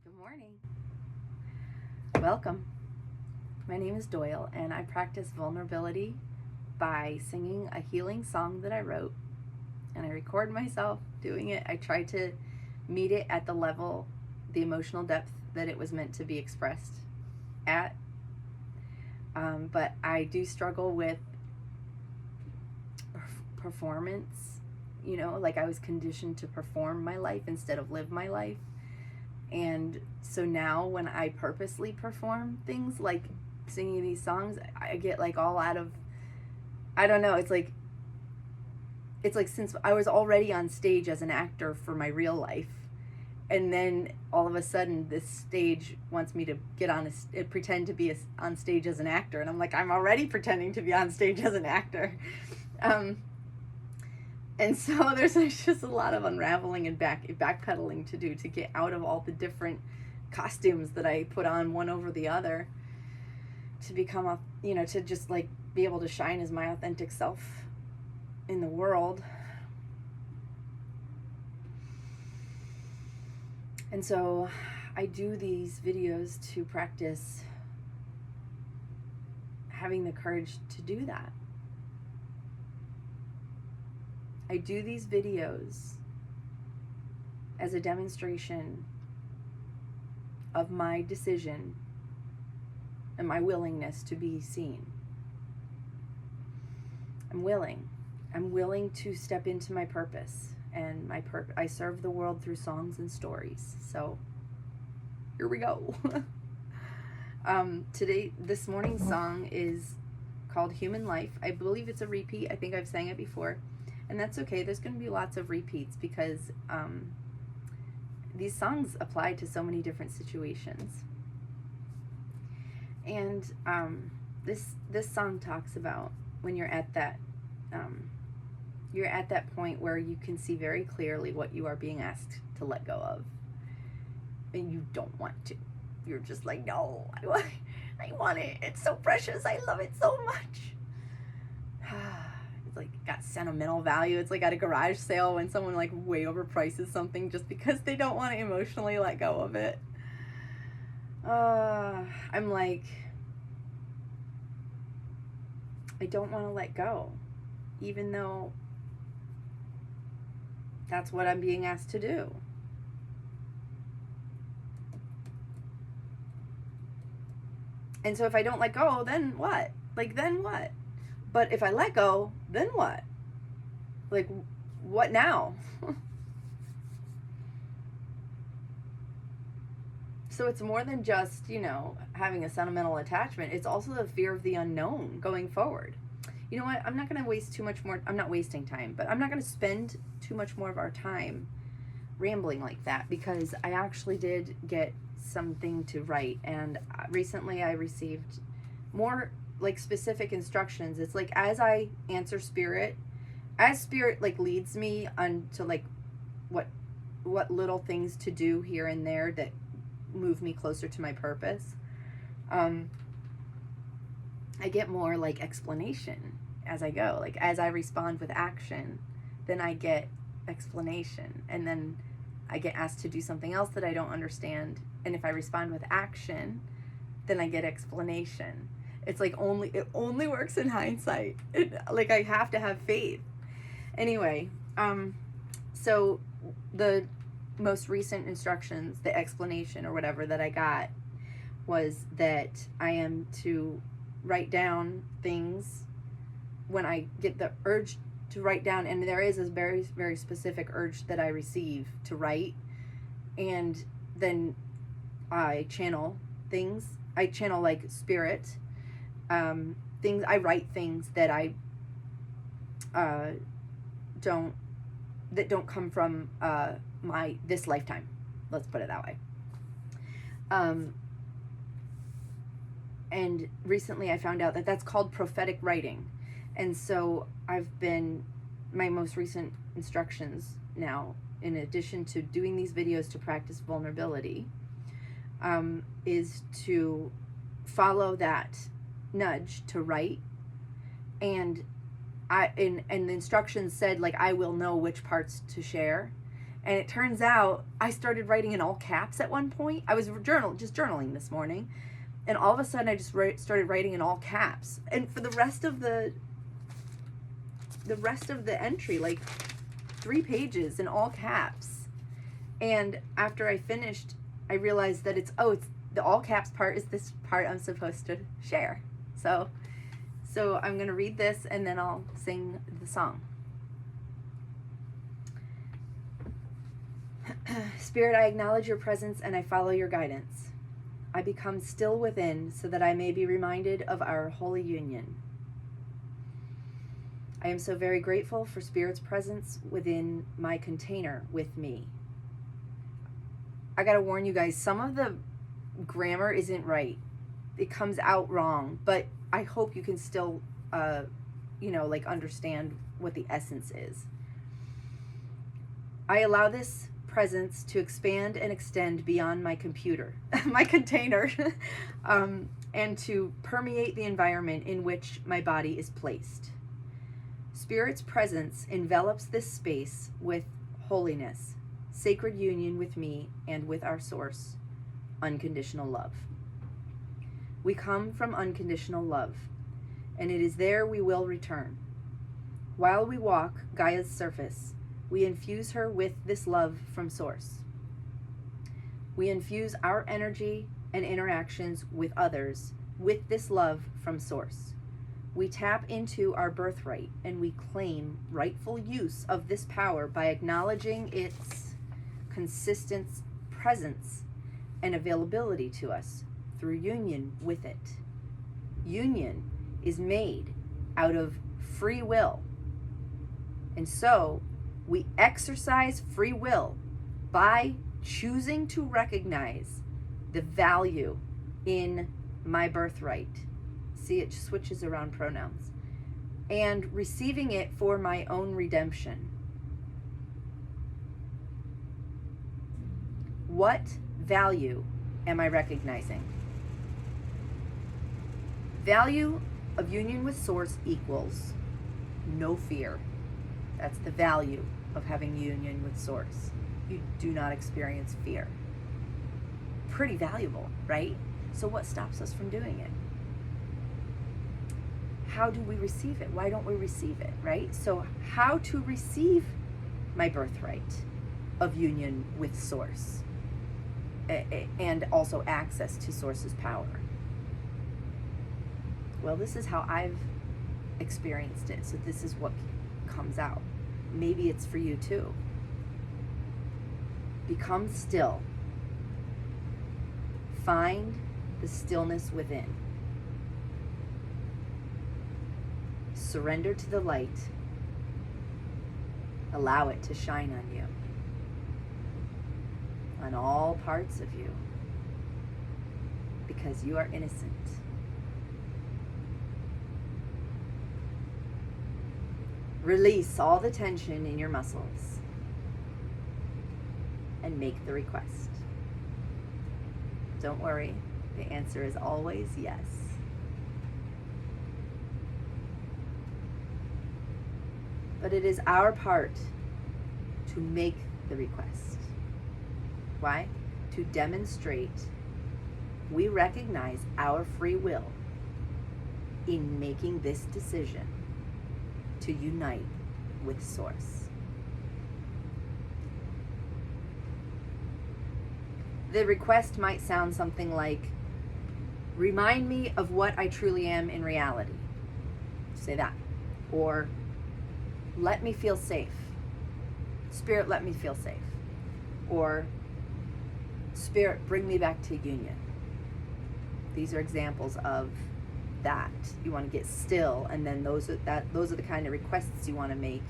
Good morning. Welcome. My name is Doyle, and I practice vulnerability by singing a healing song that I wrote, and I record myself doing it. I try to meet it at the level, the emotional depth that it was meant to be expressed at. But I do struggle with performance, like I was conditioned to perform my life instead of live my life. And so now when I purposely perform things like singing these songs, I get like all out of, I don't know, it's like since I was already on stage as an actor for my real life, and then all of a sudden this stage wants me to get on pretend to be on stage as an actor, and I'm like, I'm already pretending to be on stage as an actor. And so there's just a lot of unraveling and backpedaling to do to get out of all the different costumes that I put on one over the other to become to just like be able to shine as my authentic self in the world. And so I do these videos to practice having the courage to do that. I do these videos as a demonstration of my decision and my willingness to be seen. I'm willing to step into my purpose, and I serve the world through songs and stories. So here we go. This morning's song is called Human Life. I believe it's a repeat. I think I've sang it before. And that's okay. There's going to be lots of repeats because these songs apply to so many different situations. And this song talks about when you're at that point where you can see very clearly what you are being asked to let go of, and you don't want to. You're just like, no, I want it. It's so precious. I love it so much. Like got sentimental value. It's like at a garage sale when someone like way overprices something just because they don't want to emotionally let go of it. I'm like, I don't want to let go, even though that's what I'm being asked to do. And so if I don't let go, then what? Then what? But if I let go, then what? Like, what now? So it's more than just, having a sentimental attachment. It's also the fear of the unknown going forward. You know what? I'm not going to waste too much more. I'm not wasting time, but I'm not going to spend too much more of our time rambling like that, because I actually did get something to write. And recently I received more like specific instructions. It's like as I answer spirit, as spirit like leads me on to like what little things to do here and there that move me closer to my purpose, I get more like explanation as I go. Like as I respond with action, then I get explanation, and then I get asked to do something else that I don't understand, and if I respond with action, then I get explanation. It's like it only works in hindsight. Like I have to have faith. Anyway, so the most recent instructions, the explanation or whatever that I got, was that I am to write down things when I get the urge to write down, and there is this very, very specific urge that I receive to write, and then I channel things. I channel like spirit. Things I write things that I don't come from this lifetime. Let's put it that way. And recently I found out that that's called prophetic writing, and so my most recent instructions now, in addition to doing these videos to practice vulnerability, is to follow that nudge to write, and the instructions said like I will know which parts to share, And it turns out I started writing in all caps at one point. I was just journaling this morning, and all of a sudden I just started writing in all caps. And for the rest of the entry, like 3 pages in all caps. And after I finished, I realized that it's the all caps part is this part I'm supposed to share. So I'm going to read this and then I'll sing the song. Spirit, I acknowledge your presence and I follow your guidance. I become still within so that I may be reminded of our holy union. I am so very grateful for Spirit's presence within my container with me. I gotta warn you guys, some of the grammar isn't right. It comes out wrong, but I hope you can still, understand what the essence is. I allow this presence to expand and extend beyond my my container, and to permeate the environment in which my body is placed. Spirit's presence envelops this space with holiness, sacred union with me and with our source, unconditional love. We come from unconditional love, and it is there we will return. While we walk Gaia's surface, we infuse her with this love from source. We infuse our energy and interactions with others with this love from source. We tap into our birthright and we claim rightful use of this power by acknowledging its consistent presence and availability to us through union with it. Union is made out of free will. And so we exercise free will by choosing to recognize the value in my birthright. See, it switches around pronouns. And receiving it for my own redemption. What value am I recognizing? Value of union with source equals no fear. That's the value of having union with source. You do not experience fear. Pretty valuable, right? So what stops us from doing it? How do we receive it? Why don't we receive it, right? So how to receive my birthright of union with source and also access to source's power? Well, this is how I've experienced it. So this is what comes out. Maybe it's for you too. Become still. Find the stillness within. Surrender to the light. Allow it to shine on you, on all parts of you, because you are innocent. Release all the tension in your muscles and make the request. Don't worry, the answer is always yes. But it is our part to make the request. Why? To demonstrate we recognize our free will in making this decision to unite with Source. The request might sound something like, remind me of what I truly am in reality. Say that. Or, let me feel safe. Spirit, let me feel safe. Or, Spirit, bring me back to union. These are examples of that. You want to get still, and then those are the kind of requests you want to make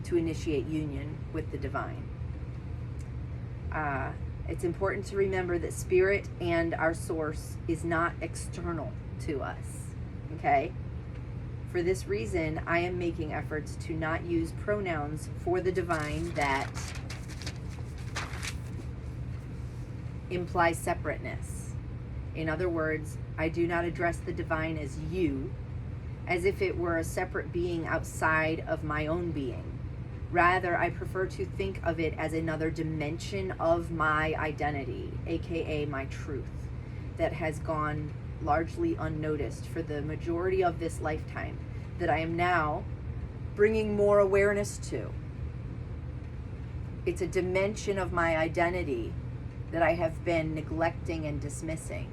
to initiate union with the divine. It's important to remember that Spirit and our Source is not external to us. Okay? For this reason, I am making efforts to not use pronouns for the divine that imply separateness. In other words, I do not address the divine as you, as if it were a separate being outside of my own being. Rather, I prefer to think of it as another dimension of my identity, aka my truth, that has gone largely unnoticed for the majority of this lifetime, that I am now bringing more awareness to. It's a dimension of my identity that I have been neglecting and dismissing,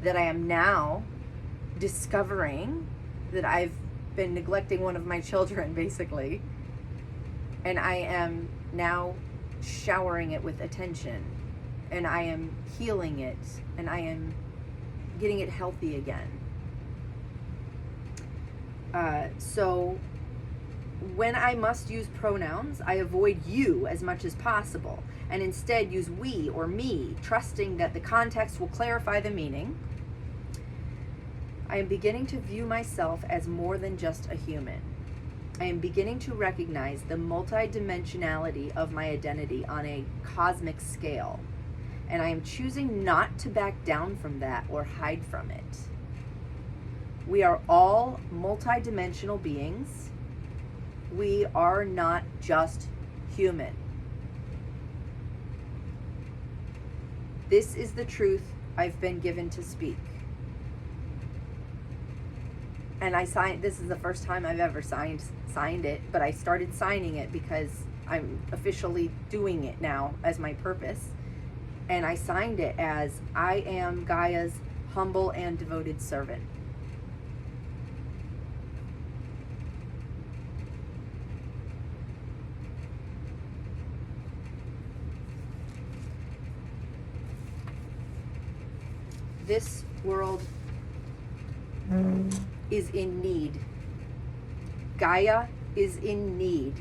that I am now discovering that I've been neglecting one of my children, basically, and I am now showering it with attention, and I am healing it, and I am getting it healthy again. So when I must use pronouns, I avoid you as much as possible, and instead use we or me, trusting that the context will clarify the meaning. I am beginning to view myself as more than just a human. I am beginning to recognize the multidimensionality of my identity on a cosmic scale, and I am choosing not to back down from that or hide from it. We are all multidimensional beings. We are not just human. This is the truth I've been given to speak. And this is the first time I've ever signed it, but I started signing it because I'm officially doing it now as my purpose. And I signed it as, I am Gaia's humble and devoted servant. This world is in need. Gaia is in need.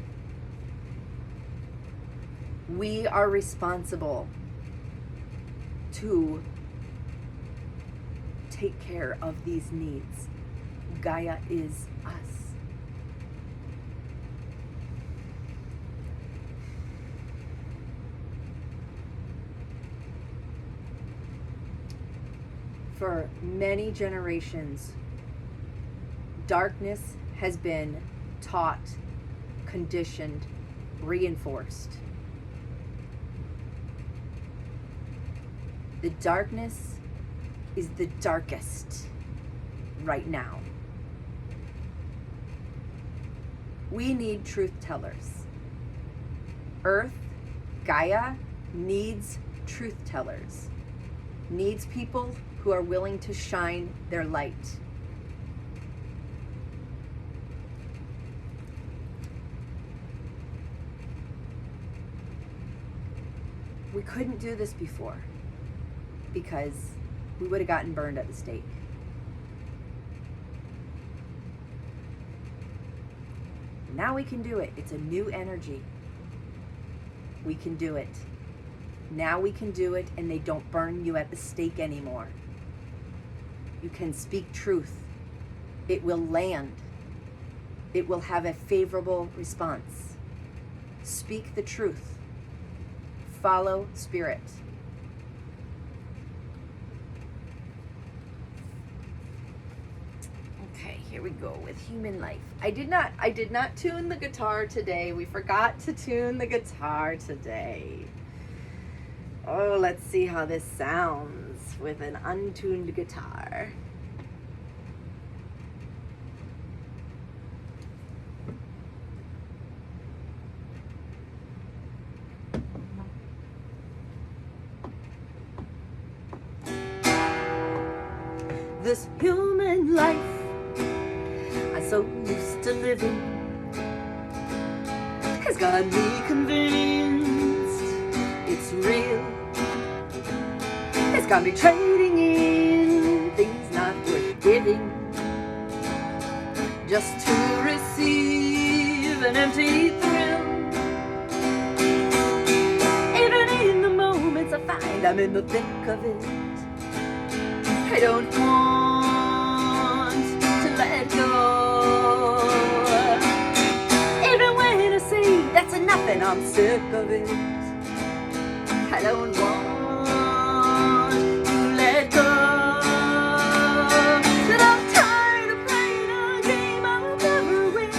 We are responsible to take care of these needs. Gaia is us. For many generations, darkness has been taught, conditioned, reinforced. The darkness is the darkest right now. We need truth tellers. Earth, Gaia, needs truth tellers. Needs people who are willing to shine their light. We couldn't do this before because we would have gotten burned at the stake. Now we can do it. It's a new energy. We can do it. Now we can do it, and they don't burn you at the stake anymore. You can speak truth. It will land. It will have a favorable response. Speak the truth. Follow spirit. Okay, here we go with human life. I did not tune the guitar today. We forgot to tune the guitar today. Oh, let's see how this sounds with an untuned guitar. This human life I'm so used to living has got me convinced it's real. It's got me trading in things not worth giving just to receive an empty thrill. Even in the moments I find I'm in the thick of it, I don't want to let go. Even when I say that's enough and I'm sick of it, I don't want to let go. That I'm tired of playing a game I'll never win.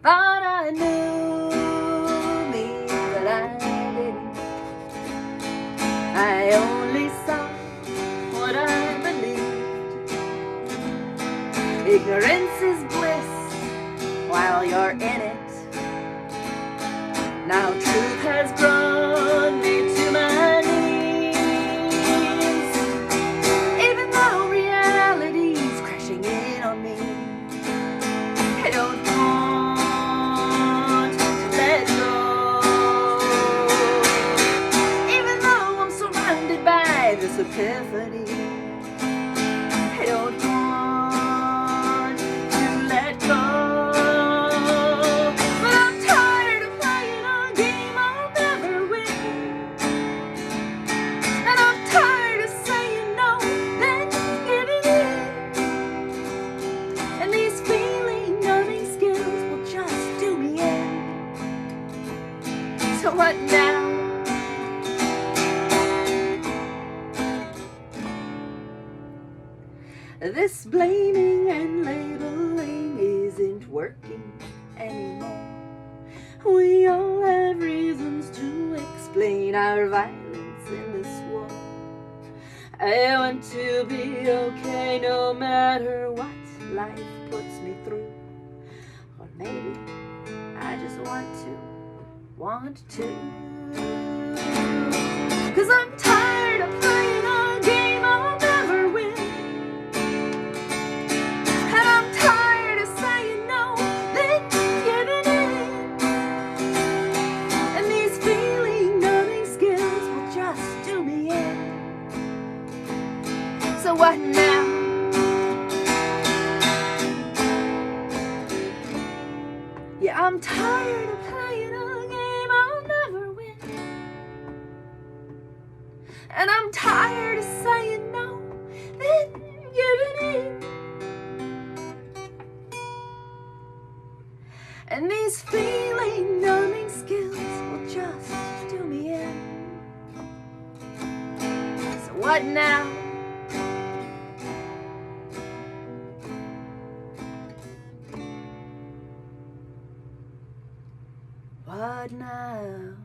thought I knew me, but I didn't. I only saw what I believed. Ignorance is bliss while you're in it. Now truth has brought me to my knees. Even though reality's crashing in on me, I don't want to let go. Even though I'm surrounded by this epiphany, I don't want to let go. So what now? This blaming and labeling isn't working anymore. We all have reasons to explain our violence in this war. I want to be okay no matter what life puts me through. Or maybe I just want to. 'Cause I'm tired of playing a game I'll never win. And I'm tired of saying no, then giving in. And these feeling numbing skills will just do me in. So what now? Yeah, I'm tired of playing a game I'll never win. And I'm tired of saying no, then giving in. And these feeling numbing skills will just do me in. So what now? What now?